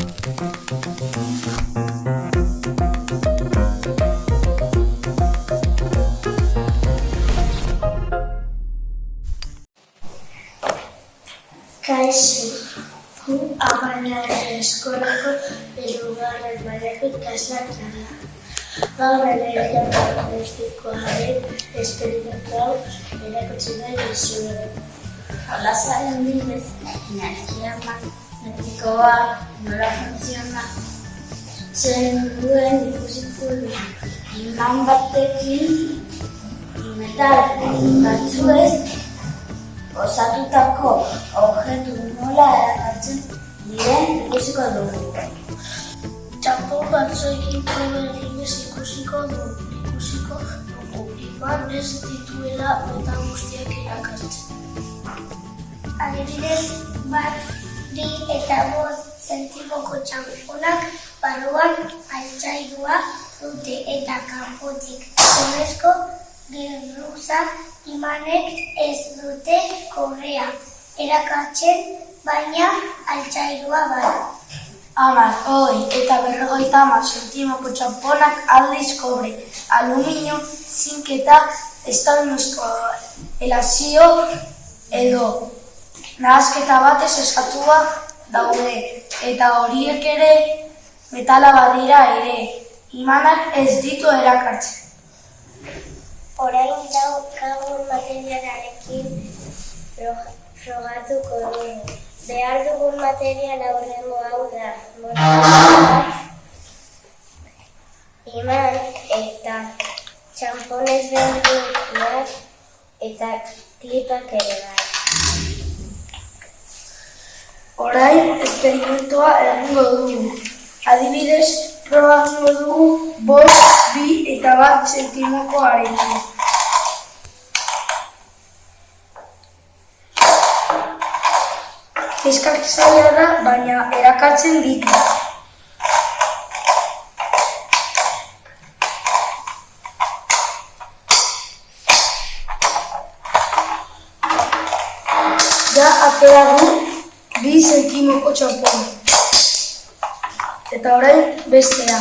Kaixo, gu Amañaren eskolako hirugarren mailako ikasleak gara. Gaur energia magnetikoaren esperimentu hau erakutsi nahi dizuegu. Jolasaren bidez, energia magnetikoa nola funtzionatzen duen ikusiko dugu. Iman batekin metal batzuez osatutako objektu nola erakartzen diren ikusiko dugu. Txanpon batzuekin proba eginez ikusiko dugu. Iman ez dituela metal guztiak erakartzen. Adibidez, 1, 2 eta 5 zentimoko txanponak barruan altzairua dute eta kanpotik urrezko geruza imanek ez dute korrea erakartzen, baina altzairua bai. 10, 20 eta 50 zentimoko txanponak aldiz kobre, aluminio, zink eta estainozko elazio edo nahasketa batez osatua daude, eta horiek ere metala badira ere, imanak ez ditu erakartzen. Orain daukagun materialarekin frogatuko dugu. Behar dugun material aurrengo hau da. Iman eta txanpon ezberdinak eta klipak ere bai. Orain esperimentua egingo dugu. Adibidez, proba egingo dugu 5, 2 eta 1 zentimoko arekin. Kezkak zaila da, baina erakartzen ditu. Ja atera du 2 zentimoko txanpona. Eta orain bestea.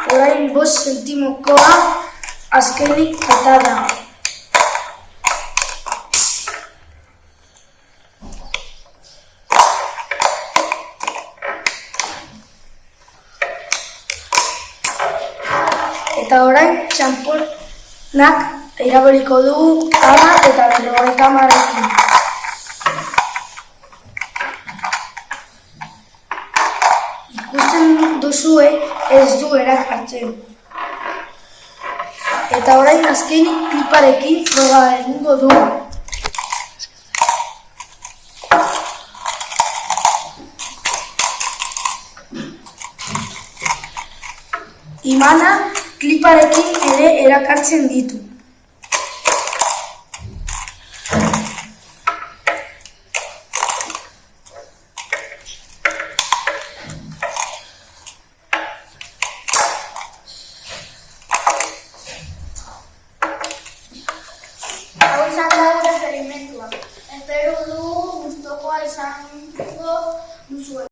Orain 5 zentimokoa azkenik atara. Eta orain txanponak erabiliko dugu 10 eta 50rekin. Ikusten duzue ez du erakartzen. Eta orain azkenik kliparekin proba egingo dugu. Imana kliparekin ere erakartzen ditu. Hau izan da gure esperimentua. Espero dugu gustukoa izango duzue.